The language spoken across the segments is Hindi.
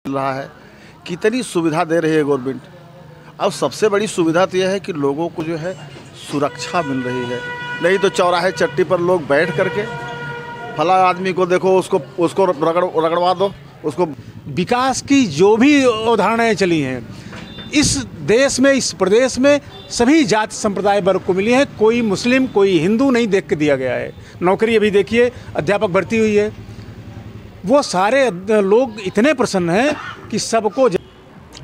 रहा है, कितनी सुविधा दे रही है गवर्नमेंट। अब सबसे बड़ी सुविधा तो यह है कि लोगों को जो है सुरक्षा मिल रही है। नहीं तो चौराहे चट्टी पर लोग बैठ करके फला आदमी को देखो, उसको रगड़वा दो उसको। विकास की जो भी अवधारणाएं चली हैं इस देश में, इस प्रदेश में सभी जाति संप्रदाय वर्ग को मिली है। कोई मुस्लिम कोई हिंदू नहीं देख के दिया गया है। नौकरी अभी देखिए, अध्यापक भर्ती हुई है, वो सारे लोग इतने प्रसन्न हैं कि सबको।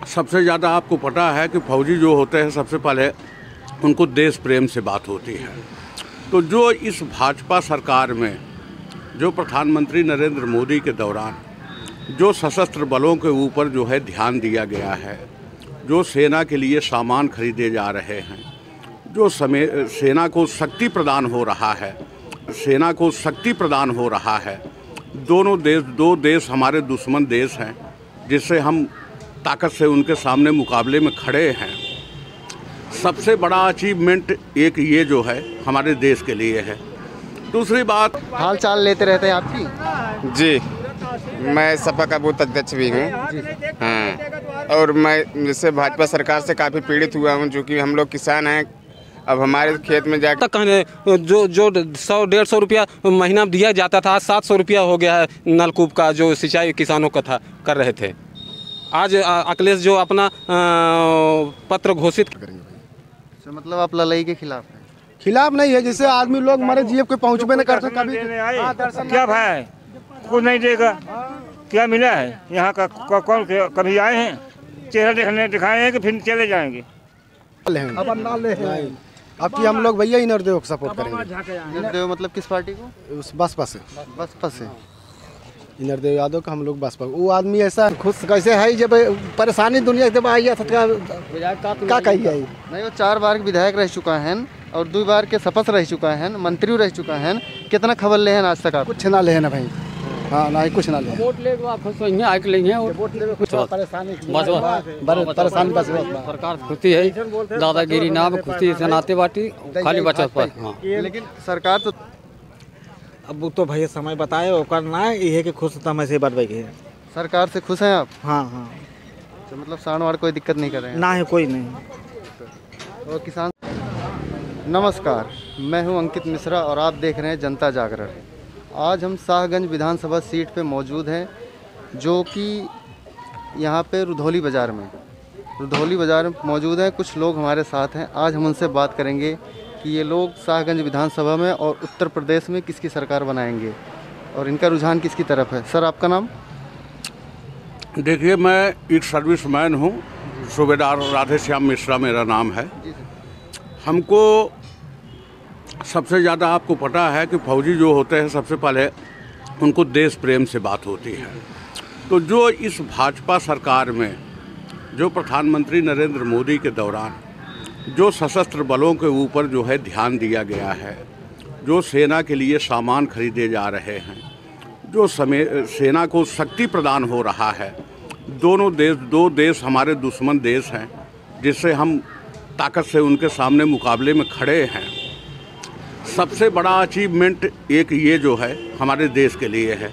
सबसे ज़्यादा आपको पता है कि फौजी जो होते हैं सबसे पहले उनको देश प्रेम से बात होती है। तो जो इस भाजपा सरकार में जो प्रधानमंत्री नरेंद्र मोदी के दौरान जो सशस्त्र बलों के ऊपर जो है ध्यान दिया गया है, जो सेना के लिए सामान खरीदे जा रहे हैं, जो सेना को शक्ति प्रदान हो रहा है, सेना को शक्ति प्रदान हो रहा है। दो देश हमारे दुश्मन देश हैं, जिससे हम ताकत से उनके सामने मुकाबले में खड़े हैं। सबसे बड़ा अचीवमेंट एक ये जो है हमारे देश के लिए है। दूसरी बात, हाल चाल लेते रहते हैं आपकी? जी, मैं सपा का बूथ अध्यक्ष भी हूँ। हाँ, और मैं जैसे भाजपा सरकार से काफ़ी पीड़ित हुआ हूँ, जो कि हम लोग किसान हैं। अब हमारे खेत में जाकर कहने जो 100-150 रुपया महीना दिया जाता था, आज 700 रुपया हो गया है नलकूप का, जो सिंचाई किसानों का था कर रहे थे। आज अखिलेश जो अपना पत्र घोषित करेंगे। तो मतलब आप लड़ाई के खिलाफ हैं? खिलाफ नहीं है, जिससे आदमी लोग हमारे जीएफ के पहुँचबे नहीं करते। कभी क्या भाई कुछ नहीं देगा, क्या मिला है यहाँ का? कौन कभी आए हैं चेहरा देखने दिखाए हैं कि फिर चले जाएंगे? अब की हम लोग भैया ही नरदेव को सपोर्ट करेंगे। नरदेव मतलब किस पार्टी को? बसपा से। बसपा से नरदेव यादव का हम लोग बसपा। वो आदमी ऐसा खुश कैसे है, जब परेशानी दुनिया जब आई है क्या कही है। नहीं, वो 4 बार विधायक रह चुका है और 2 बार के शपथ रह चुका है, मंत्री रह चुका है। कितना खबर ले हैं आज तक आप? कुछ ना ले ना भाई। हाँ ना ही कुछ ना ले। वोट ले आके लेंगे कुछ परेशानी बस सरकार खुशी है, दादागिरी नाम खुशी से नाते बाटी खाली बचत पर। हाँ, लेकिन सरकार तो अब वो तो भैया समय बताए वो करना है, ये है कि खुश समय से बढ़ गई है। सरकार से खुश हैं आप? हाँ हाँ, तो मतलब सानवाड़ कोई दिक्कत नहीं कर रहे हैं? ना है कोई नहीं। तो किसान नमस्कार, मैं हूं अंकित मिश्रा और आप देख रहे हैं जनता जागरण। आज हम शाहगंज विधानसभा सीट पे मौजूद हैं, जो कि यहां पे रुधौली बाज़ार में मौजूद हैं। कुछ लोग हमारे साथ हैं, आज हम उनसे बात करेंगे कि ये लोग शाहगंज विधानसभा में और उत्तर प्रदेश में किसकी सरकार बनाएंगे और इनका रुझान किसकी तरफ है। सर, आपका नाम? देखिए, मैं एक सर्विसमैन हूँ, सूबेदार राधेश्याम मिश्रा मेरा नाम है। हमको सबसे ज़्यादा आपको पता है कि फौजी जो होते हैं सबसे पहले उनको देश प्रेम से बात होती है। तो जो इस भाजपा सरकार में जो प्रधानमंत्री नरेंद्र मोदी के दौरान जो सशस्त्र बलों के ऊपर जो है ध्यान दिया गया है, जो सेना के लिए सामान खरीदे जा रहे हैं, जो सेना को शक्ति प्रदान हो रहा है। दो देश हमारे दुश्मन देश हैं, जिससे हम ताकत से उनके सामने मुकाबले में खड़े हैं। सबसे बड़ा अचीवमेंट एक ये जो है हमारे देश के लिए है।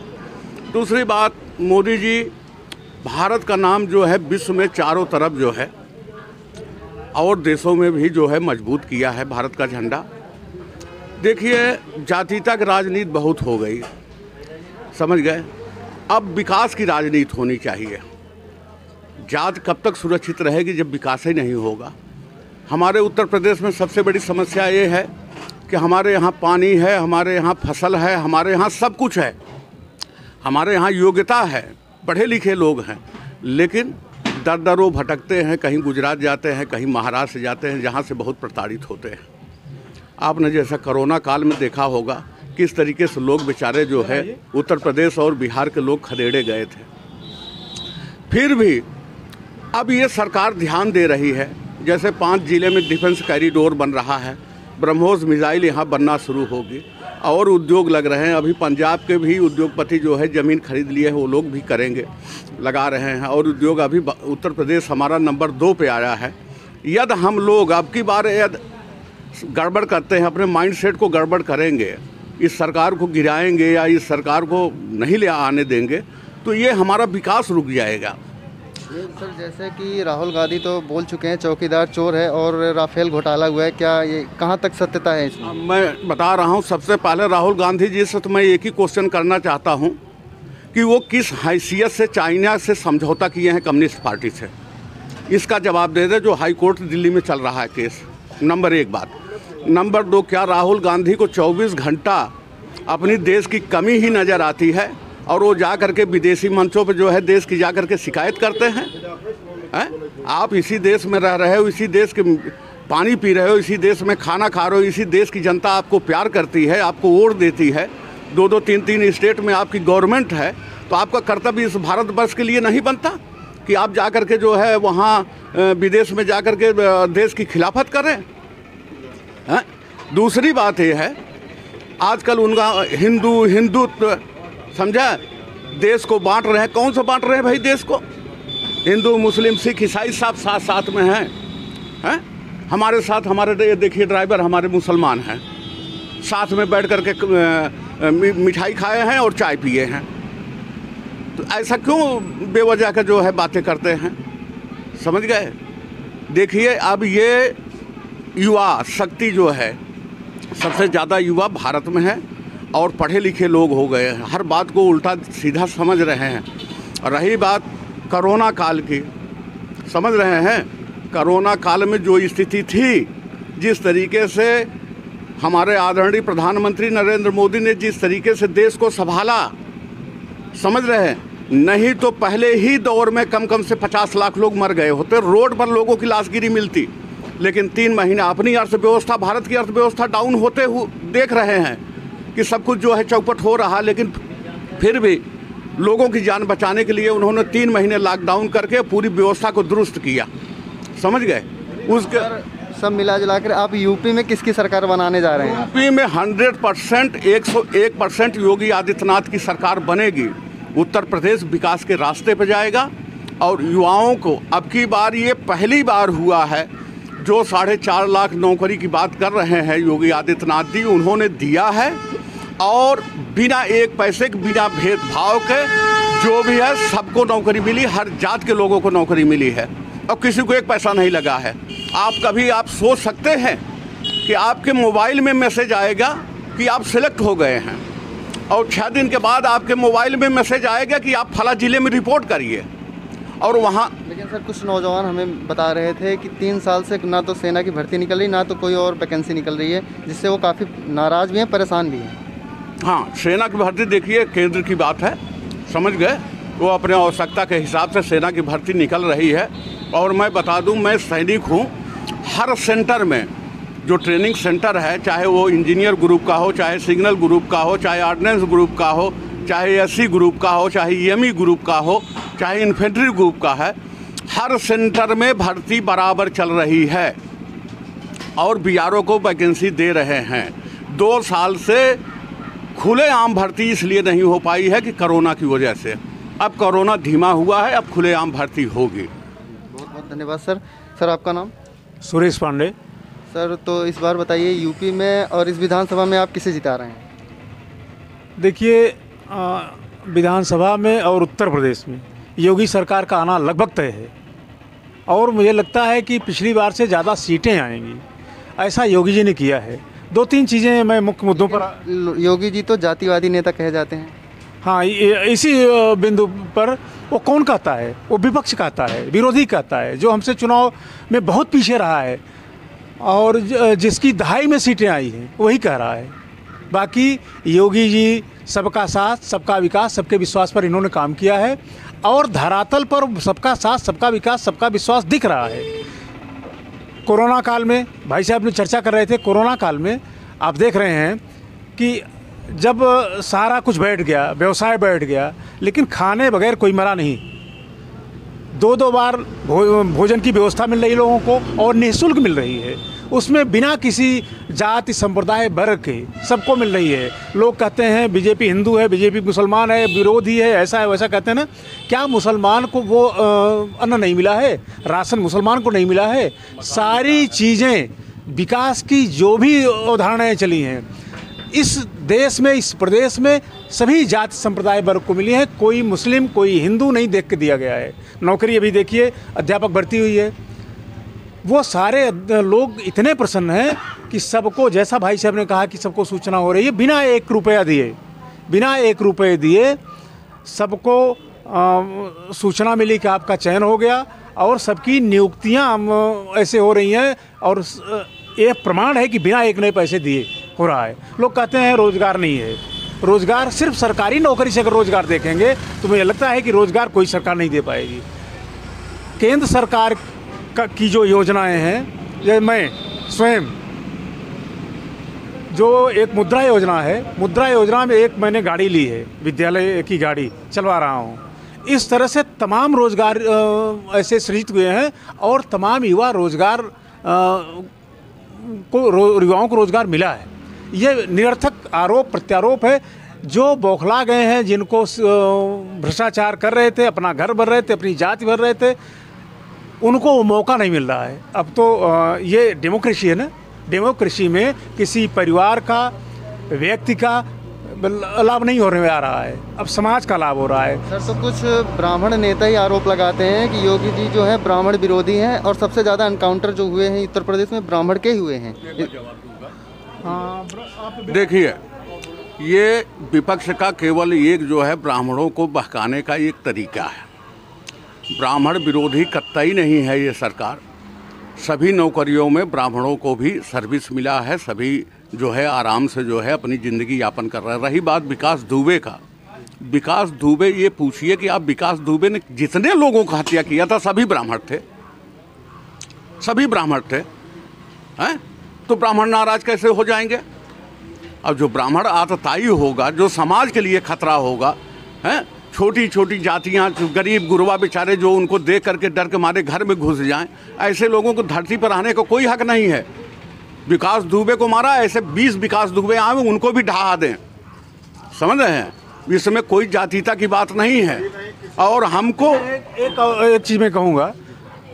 दूसरी बात, मोदी जी भारत का नाम जो है विश्व में चारों तरफ जो है और देशों में भी जो है मजबूत किया है भारत का झंडा। देखिए, जातीयता की राजनीति बहुत हो गई, समझ गए। अब विकास की राजनीति होनी चाहिए। जात कब तक सुरक्षित रहेगी जब विकास ही नहीं होगा। हमारे उत्तर प्रदेश में सबसे बड़ी समस्या ये है कि हमारे यहाँ पानी है, हमारे यहाँ फसल है, हमारे यहाँ सब कुछ है, हमारे यहाँ योग्यता है, पढ़े लिखे लोग हैं, लेकिन दर भटकते हैं। कहीं गुजरात जाते हैं, कहीं महाराष्ट्र जाते हैं, जहाँ से बहुत प्रताड़ित होते हैं। आपने जैसा कोरोना काल में देखा होगा किस तरीके से लोग बेचारे जो है उत्तर प्रदेश और बिहार के लोग खदेड़े गए थे। फिर भी अब ये सरकार ध्यान दे रही है, जैसे 5 जिले में डिफेंस कॉरिडोर बन रहा है, ब्रह्मोस मिसाइल यहाँ बनना शुरू होगी और उद्योग लग रहे हैं। अभी पंजाब के भी उद्योगपति जो है ज़मीन खरीद लिए हैं, वो लोग भी करेंगे, लगा रहे हैं। और उद्योग अभी उत्तर प्रदेश हमारा नंबर 2 पे आया है। यदि हम लोग अब की बार यदि गड़बड़ करते हैं, अपने माइंडसेट को गड़बड़ करेंगे, इस सरकार को गिराएंगे या इस सरकार को नहीं ले आने देंगे, तो ये हमारा विकास रुक जाएगा। सर जैसे कि राहुल गांधी तो बोल चुके हैं चौकीदार चोर है और राफेल घोटाला हुआ है, क्या ये कहाँ तक सत्यता है इसमें? मैं बता रहा हूँ, सबसे पहले राहुल गांधी जी से तो मैं एक ही क्वेश्चन करना चाहता हूँ कि वो किस हैसियत से चाइना से समझौता किए हैं कम्युनिस्ट पार्टी से, इसका जवाब दे दे। जो हाई कोर्ट दिल्ली में चल रहा है केस, नंबर 1 बात। नंबर 2, क्या राहुल गांधी को 24 घंटा अपनी देश की कमी ही नज़र आती है और वो जा करके विदेशी मंचों पे जो है देश की जा करके शिकायत करते हैं? आप इसी देश में रह रहे हो, इसी देश के पानी पी रहे हो, इसी देश में खाना खा रहे हो, इसी देश की जनता आपको प्यार करती है, आपको वोट देती है, 2-2, 3-3 स्टेट में आपकी गवर्नमेंट है, तो आपका कर्तव्य इस भारतवर्ष के लिए नहीं बनता कि आप जा करके जो है वहाँ विदेश में जा करके देश की खिलाफत करें? दूसरी बात ये है, आजकल उनका हिंदुत्व समझा, देश को बांट रहे हैं। कौन सा बांट रहे हैं भाई देश को? हिंदू, मुस्लिम, सिख, ईसाई सब साथ साथ में हैं। हमारे साथ हमारे देखिए ड्राइवर हमारे मुसलमान हैं, साथ में बैठ करके मिठाई खाए हैं और चाय पिए हैं। तो ऐसा क्यों बेवजह का जो है बातें करते हैं? समझ गए? देखिए अब ये युवा शक्ति जो है, सबसे ज़्यादा युवा भारत में है और पढ़े लिखे लोग हो गए हैं, हर बात को उल्टा सीधा समझ रहे हैं। रही बात कोरोना काल की, समझ रहे हैं कोरोना काल में जो स्थिति थी, जिस तरीके से हमारे आदरणीय प्रधानमंत्री नरेंद्र मोदी ने जिस तरीके से देश को संभाला, समझ रहे हैं, नहीं तो पहले ही दौर में कम से 50 लाख लोग मर गए होते, रोड पर लोगों की लाशगिरी मिलती। लेकिन 3 महीना अपनी अर्थव्यवस्था, भारत की अर्थव्यवस्था डाउन होते हुए देख रहे हैं कि सब कुछ जो है चौपट हो रहा, लेकिन फिर भी लोगों की जान बचाने के लिए उन्होंने 3 महीने लॉकडाउन करके पूरी व्यवस्था को दुरुस्त किया। समझ गए? उसके सब मिला जुला कर आप यूपी में किसकी सरकार बनाने जा रहे हैं? यूपी में 100% 101% योगी आदित्यनाथ की सरकार बनेगी। उत्तर प्रदेश विकास के रास्ते पर जाएगा और युवाओं को अब की बार ये पहली बार हुआ है जो 4.5 लाख नौकरी की बात कर रहे हैं योगी आदित्यनाथ जी, उन्होंने दिया है और बिना एक पैसे के, बिना भेदभाव के जो भी है सबको नौकरी मिली, हर जात के लोगों को नौकरी मिली है और किसी को एक पैसा नहीं लगा है। आप सोच सकते हैं कि आपके मोबाइल में मैसेज आएगा कि आप सिलेक्ट हो गए हैं और 6 दिन के बाद आपके मोबाइल में मैसेज आएगा कि आप फला जिले में रिपोर्ट करिए और वहाँ। लेकिन सर कुछ नौजवान हमें बता रहे थे कि 3 साल से ना तो सेना की भर्ती निकल रही, ना तो कोई और वैकेंसी निकल रही है, जिससे वो काफ़ी नाराज़ भी हैं, परेशान भी हैं। हाँ, सेना की भर्ती देखिए केंद्र की बात है, समझ गए, वो अपने आवश्यकता के हिसाब से सेना की भर्ती निकल रही है। और मैं बता दूं, मैं सैनिक हूं, हर सेंटर में जो ट्रेनिंग सेंटर है, चाहे वो इंजीनियर ग्रुप का हो, चाहे सिग्नल ग्रुप का हो, चाहे ऑर्डिनेंस ग्रुप का हो, चाहे एससी ग्रुप का हो, चाहे ईएमई ग्रुप का हो, चाहे इन्फेंट्री ग्रुप का है, हर सेंटर में भर्ती बराबर चल रही है और बीआरओ को वैकेंसी दे रहे हैं। 2 साल से खुलेआम भर्ती इसलिए नहीं हो पाई है कि कोरोना की वजह से। अब कोरोना धीमा हुआ है, अब खुलेआम भर्ती होगी। बहुत बहुत धन्यवाद सर। सर आपका नाम? सुरेश पांडे। सर तो इस बार बताइए, यूपी में और इस विधानसभा में आप किसे जिता रहे हैं? देखिए, विधानसभा में और उत्तर प्रदेश में योगी सरकार का आना लगभग तय है और मुझे लगता है कि पिछली बार से ज़्यादा सीटें आएंगी, ऐसा योगी जी ने किया है। 2-3 चीज़ें मैं मुख्य मुद्दों पर। योगी जी तो जातिवादी नेता कहे जाते हैं। हाँ, इसी बिंदु पर वो कौन कहता है? वो विपक्ष कहता है, विरोधी कहता है, जो हमसे चुनाव में बहुत पीछे रहा है और जिसकी दहाई में सीटें आई हैं वही कह रहा है। बाकी योगी जी सबका साथ, सबका विकास, सबके विश्वास पर इन्होंने काम किया है और धरातल पर सबका साथ, सबका विकास, सबका विश्वास दिख रहा है। कोरोना काल में भाई साहब ने चर्चा कर रहे थे, कोरोना काल में आप देख रहे हैं कि जब सारा कुछ बैठ गया, व्यवसाय बैठ गया, लेकिन खाने बगैर कोई मरा नहीं। 2-2 बार भोजन की व्यवस्था मिल रही लोगों को और निःशुल्क मिल रही है, उसमें बिना किसी जाति संप्रदाय वर्ग के सबको मिल रही है। लोग कहते हैं बीजेपी हिंदू है, बीजेपी मुसलमान है, विरोधी है, ऐसा है वैसा कहते हैं ना। क्या मुसलमान को वो अन्न नहीं मिला है? राशन मुसलमान को नहीं मिला है? सारी चीज़ें विकास की जो भी अवधारणाएँ चली हैं, इस देश में, इस प्रदेश में सभी जाति संप्रदाय वर्ग को मिली है। कोई मुस्लिम, कोई हिंदू नहीं देख के दिया गया है। नौकरी अभी देखिए, अध्यापक भर्ती हुई है, वो सारे लोग इतने प्रसन्न हैं कि सबको, जैसा भाई साहब ने कहा कि सबको सूचना हो रही है, बिना 1 रुपया दिए सबको सूचना मिली कि आपका चयन हो गया और सबकी नियुक्तियां ऐसे हो रही हैं और ये प्रमाण है कि बिना 1 नए पैसे दिए हो रहा है। लोग कहते हैं रोज़गार नहीं है। रोज़गार सिर्फ सरकारी नौकरी से अगर रोज़गार देखेंगे तो मुझे लगता है कि रोज़गार कोई सरकार नहीं दे पाएगी। केंद्र सरकार की जो योजनाएं हैं, ये मैं स्वयं जो एक मुद्रा योजना है, मुद्रा योजना में एक मैंने गाड़ी ली है, विद्यालय की गाड़ी चलवा रहा हूँ। इस तरह से तमाम रोज़गार ऐसे सृजित हुए हैं और तमाम युवा रोज़गार युवाओं को रोज़गार मिला है। ये निरर्थक आरोप प्रत्यारोप है। जो बौखला गए हैं, जिनको भ्रष्टाचार कर रहे थे, अपना घर भर रहे थे, अपनी जाति भर रहे थे, उनको वो मौका नहीं मिल रहा है। अब तो ये डेमोक्रेसी है ना, डेमोक्रेसी में किसी परिवार का, व्यक्ति का लाभ नहीं होने में आ रहा है, अब समाज का लाभ हो रहा है। सर, तो कुछ ब्राह्मण नेता ही आरोप लगाते हैं कि योगी जी जो है ब्राह्मण विरोधी हैं और सबसे ज़्यादा एनकाउंटर जो हुए हैं उत्तर प्रदेश में ब्राह्मण के ही हुए हैं। देखिए, ये विपक्ष का केवल एक जो है ब्राह्मणों को बहकाने का एक तरीका है। ब्राह्मण विरोधी कतई नहीं है ये सरकार। सभी नौकरियों में ब्राह्मणों को भी सर्विस मिला है, सभी जो है आराम से जो है अपनी ज़िंदगी यापन कर रहे हैं। रही बात विकास दुबे का, विकास दुबे, ये पूछिए कि आप विकास दुबे ने जितने लोगों का हत्या किया था सभी ब्राह्मण थे, सभी ब्राह्मण थे, हैं? तो ब्राह्मण नाराज कैसे हो जाएंगे? अब जो ब्राह्मण आतताई होगा, जो समाज के लिए खतरा होगा, हैं? छोटी छोटी जातियां, गरीब गुरबा बेचारे जो उनको देख करके डर के मारे घर में घुस जाएं, ऐसे लोगों को धरती पर आने का कोई हक नहीं है। विकास दुबे को मारा, ऐसे 20 विकास दुबे आए उनको भी ढहा दें। समझ रहे हैं? इसमें कोई जातीयता की बात नहीं है। और हमको एक चीज़ मैं कहूँगा,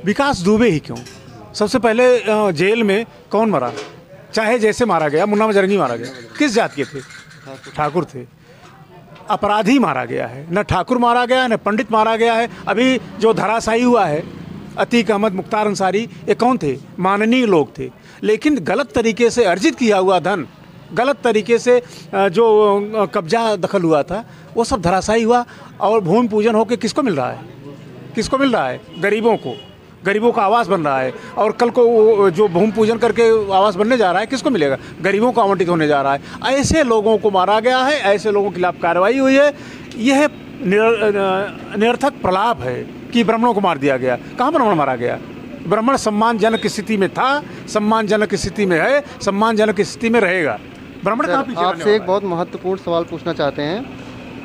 विकास दुबे ही क्यों? सबसे पहले जेल में कौन मरा? चाहे जैसे मारा गया, मुन्ना मजरंगी मारा गया, किस जात के थे? ठाकुर थे। अपराधी मारा गया है, न ठाकुर मारा गया है, न पंडित मारा गया है। अभी जो धराशायी हुआ है, अतीक अहमद, मुख्तार अंसारी, ये कौन थे? माननीय लोग थे, लेकिन गलत तरीके से अर्जित किया हुआ धन, गलत तरीके से जो कब्जा दखल हुआ था, वो सब धराशायी हुआ। और भूमि पूजन होकर किसको मिल रहा है? किसको मिल रहा है? गरीबों को, गरीबों का आवास बन रहा है। और कल को जो भूमि पूजन करके आवास बनने जा रहा है, किसको मिलेगा? गरीबों को आवंटित होने जा रहा है। ऐसे लोगों को मारा गया है, ऐसे लोगों के खिलाफ कार्रवाई हुई है। यह निरर्थक प्रलाप है कि ब्राह्मणों को मार दिया गया। कहाँ ब्राह्मण मारा गया? ब्राह्मण सम्मानजनक स्थिति में था, सम्मानजनक स्थिति में है, सम्मानजनक स्थिति में रहेगा। ब्राह्मण कहाँ पीछे? आपसे एक बहुत महत्वपूर्ण सवाल पूछना चाहते हैं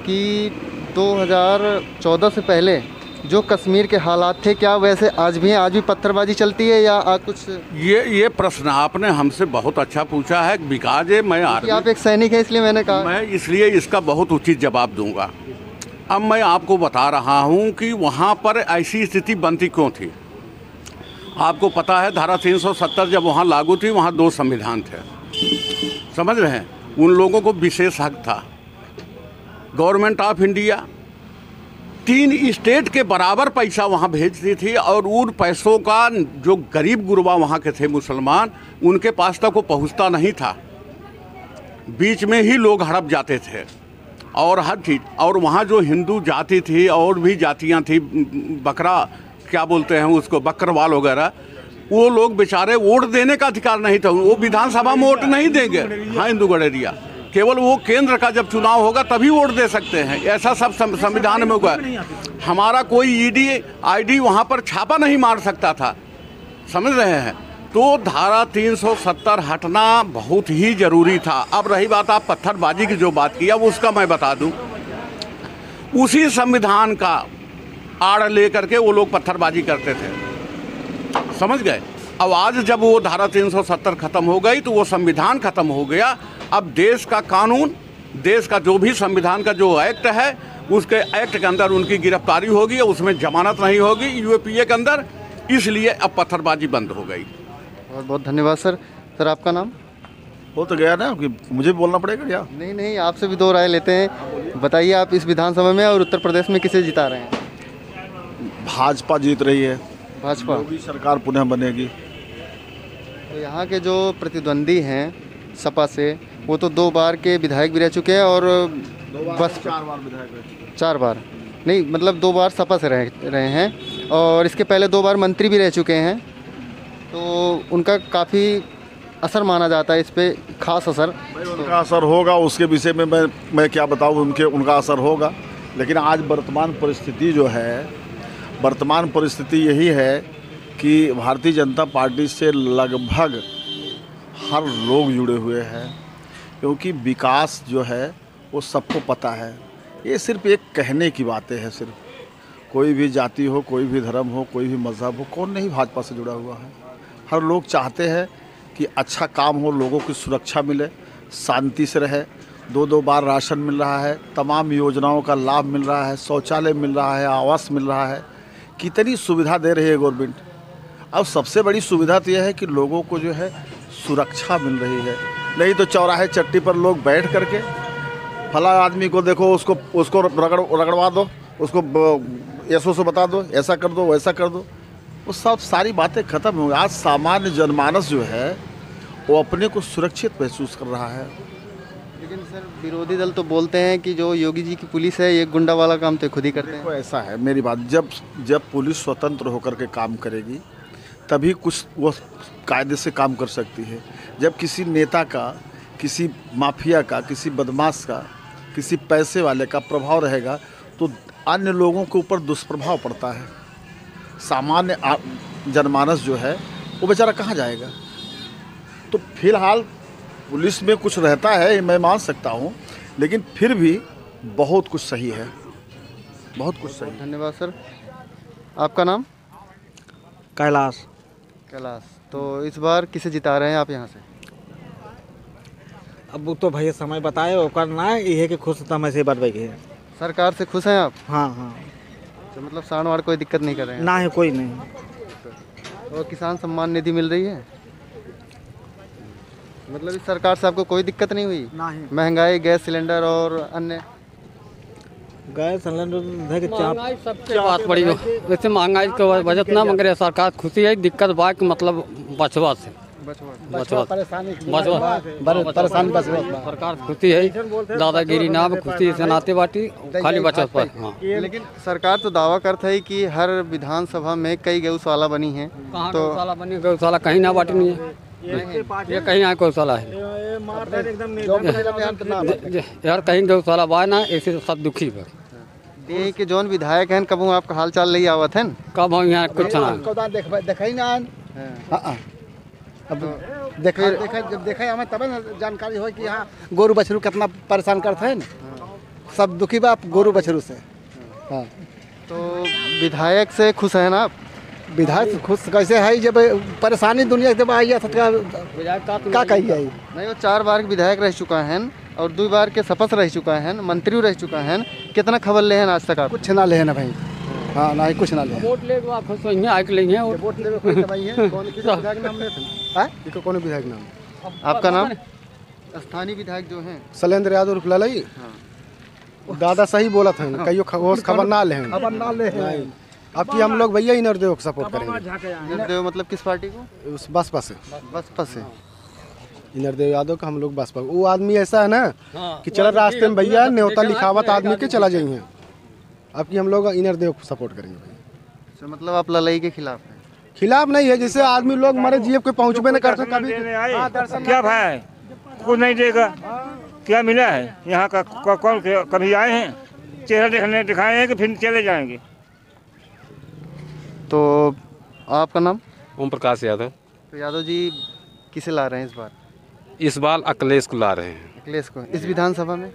कि 2014 से पहले जो कश्मीर के हालात थे, क्या वैसे आज भी हैं? आज भी पत्थरबाजी चलती है या कुछ? ये प्रश्न आपने हमसे बहुत अच्छा पूछा है। बिकॉज मैं आप एक सैनिक हैं, इसलिए मैंने कहा, मैं इसलिए इसका बहुत उचित जवाब दूंगा। अब मैं आपको बता रहा हूं कि वहां पर ऐसी स्थिति बनती क्यों थी। आपको पता है, धारा 370 जब वहां लागू थी, वहां 2 संविधान थे। समझ रहे हैं? उन लोगों को विशेष हक था। गवर्नमेंट ऑफ इंडिया 3 स्टेट के बराबर पैसा वहाँ भेजती थी और उन पैसों का जो गरीब गुरबा वहाँ के थे मुसलमान, उनके पास तक वो पहुँचता नहीं था। बीच में ही लोग हड़प जाते थे और हर चीज़। और वहाँ जो हिंदू जाति थी और भी जातियाँ थी, बकरा क्या बोलते हैं उसको, बकरवाल वगैरह, वो लोग बेचारे वोट देने का अधिकार नहीं था। वो विधानसभा में वोट नहीं देंगे। हाँ, हिंदू गडेरिया केवल वो केंद्र का जब चुनाव होगा तभी वोट दे सकते हैं। ऐसा सब संविधान में हुआ। हमारा कोई ईडी आईडी वहाँ पर छापा नहीं मार सकता था। समझ रहे हैं? तो धारा 370 हटना बहुत ही ज़रूरी था। अब रही बात आप पत्थरबाजी की जो बात की, अब उसका मैं बता दूं, उसी संविधान का आड़ ले करके वो लोग पत्थरबाजी करते थे। समझ गए? अब आज जब वो धारा 370 खत्म हो गई तो वो संविधान खत्म हो गया। अब देश का कानून, देश का जो भी संविधान का जो एक्ट है, उसके एक्ट के अंदर उनकी गिरफ्तारी होगी, उसमें जमानत नहीं होगी यूएपीए के अंदर। इसलिए अब पत्थरबाजी बंद हो गई। बहुत बहुत धन्यवाद सर। सर, आपका नाम? हो तो गया ना कि मुझे भी बोलना पड़ेगा क्या? नहीं नहीं, आपसे भी 2 राय लेते हैं। बताइए, आप इस विधानसभा में और उत्तर प्रदेश में किसे जिता रहे हैं? भाजपा जीत रही है, भाजपा। योगी सरकार पुनः बनेगी। तो यहाँ के जो प्रतिद्वंदी हैं सपा से, वो तो 2 बार के विधायक भी रह चुके हैं और बस 4 बार विधायक रह चुके हैं। 4 बार नहीं, मतलब 2 बार सपा से रहे हैं और इसके पहले 2 बार मंत्री भी रह चुके हैं। तो उनका काफ़ी असर माना जाता है, इस पे खास असर। उनका असर होगा, उसके विषय में मैं क्या बताऊँ, उनका असर होगा। लेकिन आज वर्तमान परिस्थिति जो है, वर्तमान परिस्थिति यही है कि भारतीय जनता पार्टी से लगभग हर लोग जुड़े हुए हैं, क्योंकि विकास जो है वो सबको पता है। ये सिर्फ एक कहने की बातें हैं। सिर्फ कोई भी जाति हो, कोई भी धर्म हो, कोई भी मज़हब हो, कौन नहीं भाजपा से जुड़ा हुआ है। हर लोग चाहते हैं कि अच्छा काम हो, लोगों की सुरक्षा मिले, शांति से रहे। 2-2 बार राशन मिल रहा है, तमाम योजनाओं का लाभ मिल रहा है, शौचालय मिल रहा है, आवास मिल रहा है। कितनी सुविधा दे रही है गवर्नमेंट। अब सबसे बड़ी सुविधा तो यह है कि लोगों को जो है सुरक्षा मिल रही है। नहीं तो चौराहे चट्टी पर लोग बैठ करके फला आदमी को देखो, उसको रगड़वा दो, उसको ऐसो से बता दो, ऐसा कर दो, वैसा कर दो, वो सब सारी बातें खत्म हो गई। आज सामान्य जनमानस जो है वो अपने को सुरक्षित महसूस कर रहा है। लेकिन सर, विरोधी दल तो बोलते हैं कि जो योगी जी की पुलिस है ये गुंडा वाला काम तो खुद ही करते हैं। देखो ऐसा है, मेरी बात, जब पुलिस स्वतंत्र होकर के काम करेगी तभी कुछ वो कायदे से काम कर सकती है। जब किसी नेता का, किसी माफिया का, किसी बदमाश का, किसी पैसे वाले का प्रभाव रहेगा तो अन्य लोगों के ऊपर दुष्प्रभाव पड़ता है। सामान्य जनमानस जो है वो बेचारा कहाँ जाएगा। तो फिलहाल पुलिस में कुछ रहता है, मैं मान सकता हूँ, लेकिन फिर भी बहुत कुछ सही है, बहुत कुछ सही। धन्यवाद सर। आपका नाम? कैलाश। कैलाश। तो इस बार किसे जिता रहे हैं आप यहाँ से? अब वो तो भैया समय बताए, वो करना है ये है कि खुश समय से बढ़ गई है। सरकार से खुश हैं आप? हाँ हाँ। तो मतलब साढ़ वाड़ कोई दिक्कत नहीं कर रहे हैं? ना है, कोई नहीं। और किसान सम्मान निधि मिल रही है? मतलब इस सरकार से आपको कोई दिक्कत नहीं हुई? नहीं। महंगाई, गैस सिलेंडर और अन्य गैस सिलेंडर सबसे बात बड़ी वैसे महंगाई के वजह ना, मगर सरकार खुशी है। दिक्कत बात मतलब बचवा से परेशानी सरकार खुशी है, दादागिरी ना खुशी से नाते बाटी खाली बचत पर। हाँ। लेकिन सरकार तो दावा करता है कि हर विधानसभा में कई गौशाला बनी है। तो गौशाला बनी, गौशाला कहीं ना बाटी नहीं है, ये कहीं यहाँ गौशाला है यार, कहीं गौशाला बा ना, ऐसे सब दुखी है। ये कि जौन विधायक हैं, कब आपका हाल चाल ले आवत है? कब हम यहाँ कुछ ना अब जब देखा हमें तब जानकारी हो कि यहाँ गोरू बछरू कितना परेशान करते हैं ना। सब दुखी बा गोरू बछरू से। हाँ। तो विधायक से खुश है ना आप? विधायक खुश कैसे है जब परेशानी दुनिया जब आई है क्या कही जाए। नहीं, वो 4 बार विधायक रह चुका है और 2 बार के शपथ रह चुका है, मंत्री रह चुका है। कितना खबर ले हैं आज तक आप? कुछ ना ले ना भाई। हाँ ना ही कुछ ना ले। वोट ले आप खुश होंगे, आके लेंगे वोट ले कोई दवाई है। कौन किसी विधायक नाम लेते हैं? देखो कौन विधायक नाम? आपका नाम? स्थानीय विधायक जो हैं शैलेंद्र यादव रुपला लाई। दादा सही बोला था, कहियो खबर ना ले। खबर ना ले। अब कि हम लोग भैया इनरदेव को सपोर्ट करेंगे। इनरदेव मतलब किस पार्टी को? उस बसपा से। बसपा से इनरदेव यादव का हम लोग बसपा। वो आदमी ऐसा है ना कि चल रास्ते में भैया न्योता लिखावत आदमी के चला जाइए। अब कि हम लोग इनरदेव को सपोर्ट करेंगे। तो मतलब आप लड़ाई के खिलाफ हैं? खिलाफ नहीं है, जैसे आदमी लोग मरे जीव के पहुँचबे नहीं करते कभी। क्या भाई कुछ नहीं देगा, क्या मिला है यहाँ का? कौन कभी आए हैं चेहरा देखने दिखाए हैं कि फिर चले जाएंगे? तो आपका नाम? ओम प्रकाश यादव। तो यादव जी किसे ला रहे हैं इस बार? इस बार अखिलेश को ला रहे हैं। अखिलेश को? इस विधानसभा में?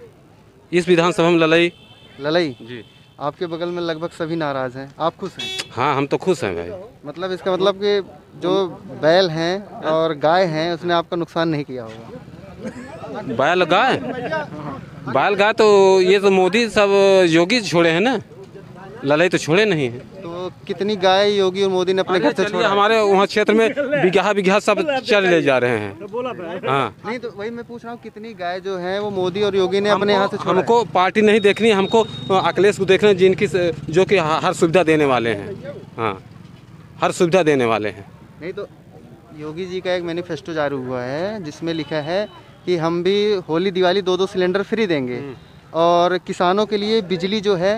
इस विधानसभा में लड़ाई जी। आपके बगल में लगभग सभी नाराज हैं, आप खुश हैं? हाँ, हम तो खुश हैं भाई। मतलब इसका मतलब कि जो बैल हैं और गाय हैं उसने आपका नुकसान नहीं किया होगा? बैल गाय तो ये तो मोदी सब योगी छोड़े हैं ना, लड़ाई तो छोड़े नहीं है। तो तो कितनी गाय योगी और मोदी ने अपने घर से चलिए, छोड़ा? हमारे वहाँ क्षेत्र में बिगहा सब चल ले जा रहे हैं। हाँ, नहीं तो वही मैं पूछ रहा हूँ, कितनी गाय जो है वो मोदी और योगी ने अपने यहाँ से छोड़ा? हमको पार्टी नहीं देखनी, हमको अखिलेश को देखना, जिनकी जो कि हर सुविधा देने वाले हैं। हाँ, हर सुविधा देने वाले हैं। नहीं तो योगी जी का एक मैनिफेस्टो जारी हुआ है जिसमें लिखा है कि हम भी होली दिवाली 2-2 सिलेंडर फ्री देंगे और किसानों के लिए बिजली जो है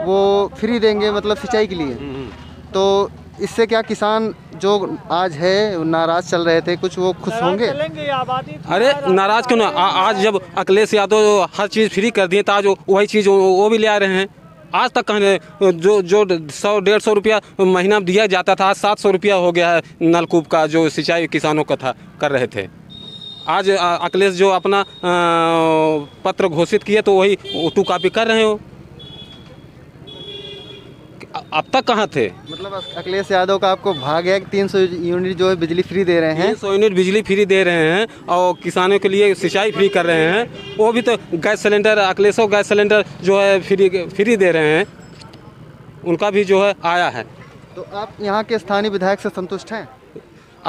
वो फ्री देंगे, मतलब सिंचाई के लिए। तो इससे क्या किसान जो आज है नाराज चल रहे थे, कुछ वो खुश होंगे? अरे नाराज क्यों ना, आज जब अखिलेश यादव हर चीज़ फ्री कर दिए तो आज वही चीज़ वो भी ले आ रहे हैं। आज तक कहने जो 100-150 रुपया महीना दिया जाता था, आज 700 रुपया हो गया है नलकूप का, जो सिंचाई किसानों का था कर रहे थे। आज अखिलेश जो अपना पत्र घोषित किए तो वही टू कॉपी कर रहे हो। अब तक कहाँ थे? मतलब अखिलेश यादव का आपको भाग है कि 300 यूनिट जो है बिजली फ्री दे रहे हैं। 300 यूनिट बिजली फ्री दे रहे हैं और किसानों के लिए सिंचाई फ्री कर रहे हैं। वो भी तो गैस सिलेंडर, अखिलेशों गैस सिलेंडर जो है फ्री दे रहे हैं, उनका भी जो है आया है। तो आप यहाँ के स्थानीय विधायक से संतुष्ट हैं?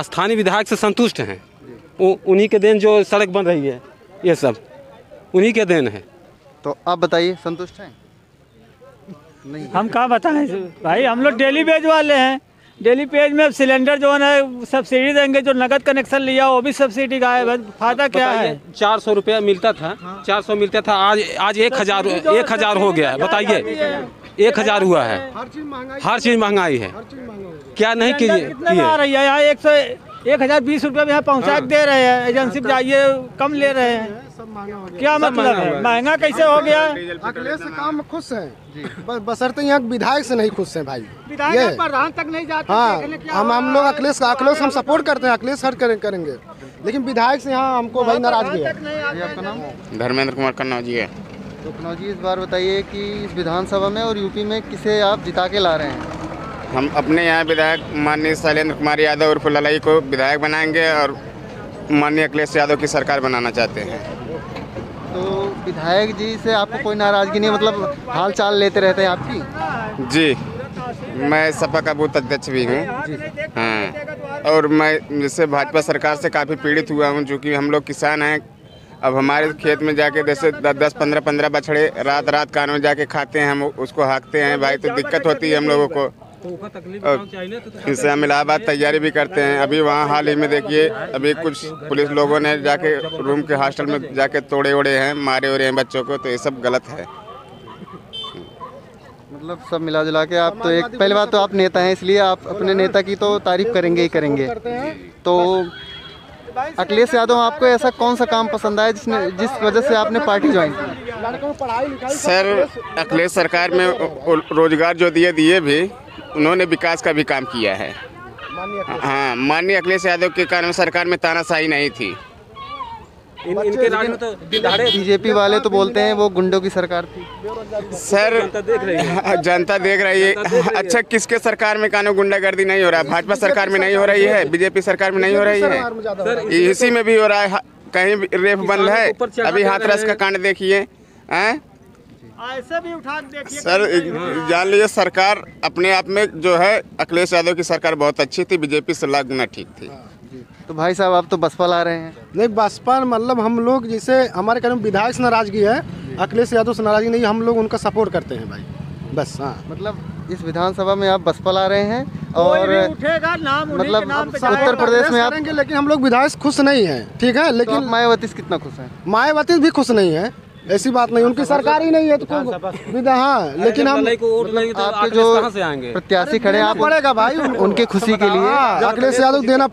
स्थानीय विधायक से संतुष्ट हैं। उन्हीं के देन जो सड़क बन रही है, ये सब उन्हीं के देन है। तो आप बताइए, संतुष्ट हैं? नहीं, हम कहाँ बताएं भाई, हम लोग डेली पेज वाले हैं। डेली पेज में सिलेंडर जो है ना सब्सिडी देंगे, जो नगद कनेक्शन लिया वो भी सब्सिडी गायब है। फायदा क्या है? 400 रुपया मिलता था, 400 मिलता था, आज 1000 हो गया है। बताइए, 1000 हुआ है। हर चीज़ महंगाई है। क्या नहीं कीजिए आ रही है यहाँ 1020 रुपये में यहाँ पहुँचा दे रहे हैं, एजेंसी पे जाइए कम ले रहे हैं। क्या मतलब है, महंगा कैसे हो गया? अखिलेश से काम खुश हैं, बशर्ते यहाँ विधायक से नहीं खुश हैं भाई। विधायक प्रधान तक नहीं जाते। हाँ, हम लोग अखिलेश हम सपोर्ट करते हैं, अखिलेश हर करेंगे, लेकिन विधायक से यहाँ हमको भाई नाराजगी है। आपका नाम? धर्मेंद्र कुमार कन्नौजी है। तो कन्नौजी, इस बार बताइए कि इस विधानसभा में और यूपी में किसे आप जिता के ला रहे हैं? हम अपने यहाँ विधायक माननीय शैलेंद्र कुमार यादव उर्फ ललाई को विधायक बनाएंगे और माननीय अखिलेश यादव की सरकार बनाना चाहते हैं। तो विधायक जी से आपको कोई नाराजगी नहीं, मतलब हाल चाल लेते रहते हैं आपकी? जी, मैं सपा का बूथ अध्यक्ष भी हूँ। हाँ, और मैं जैसे भाजपा सरकार से काफ़ी पीड़ित हुआ हूँ, चूँकि हम लोग किसान हैं। अब हमारे खेत में जाके जैसे 10-15 बछड़े रात कानों में जाके खाते हैं, हम उसको हाँकते हैं भाई, तो दिक्कत होती है हम लोगों को। इनसे हम इलाहाबाद तैयारी भी करते हैं। अभी वहाँ हाल ही में देखिए, अभी कुछ पुलिस लोगों ने जाके रूम के हॉस्टल में जाके तोड़े ओड़े हैं, मारे ओड़े हैं बच्चों को, तो ये सब गलत है। मतलब सब मिला जुला के आप तो एक, पहली बात तो आप नेता हैं, इसलिए आप अपने नेता की तो तारीफ करेंगे ही करेंगे। तो अखिलेश यादव, आपको ऐसा कौन सा काम पसंद आया जिस वजह से आपने पार्टी ज्वाइन की? सर, अखिलेश सरकार में रोजगार जो दिए भी, उन्होंने विकास का भी काम किया है। हाँ, माननीय अखिलेश यादव के कारण सरकार में तानाशाही नहीं थी। इनके राज में तो बीजेपी वाले तो बोलते हैं वो गुंडों की सरकार थी। सर, जनता देख रही है। अच्छा, किसके सरकार में कानून गुंडागर्दी नहीं हो रहा है? भाजपा सरकार में नहीं हो रही है, बीजेपी सरकार में नहीं हो रही है, इसी में भी हो रहा है। कहीं रेप बंद है, अभी हाथरस का कांड देखिए। ऐसे भी उठा देखिए सर, जान लीजिए सरकार अपने आप में जो है, अखिलेश यादव की सरकार बहुत अच्छी थी, बीजेपी से लाख गुना ठीक थी। तो भाई साहब, आप तो बसपा ला रहे हैं। नहीं, बसपा मतलब हम लोग जैसे हमारे कारण विधायक से नाराजगी है, अखिलेश यादव से नाराजगी नहीं, हम लोग उनका सपोर्ट करते हैं भाई, बस। हाँ, मतलब इस विधानसभा में आप बसपा ला रहे हैं और उठेगा नाम, मतलब उत्तर प्रदेश में आप, लेकिन हम लोग विधायक खुश नहीं है, ठीक है। लेकिन तो मायावती से कितना खुश है? मायावती भी खुश नहीं है, ऐसी बात नहीं, उनकी सरकार ही नहीं है तो हाँ, लेकिन हम आपके जो प्रत्याशी खड़े हैं, आप पड़ेगा भाई उनके खुशी के लिए अखिलेश यादव देना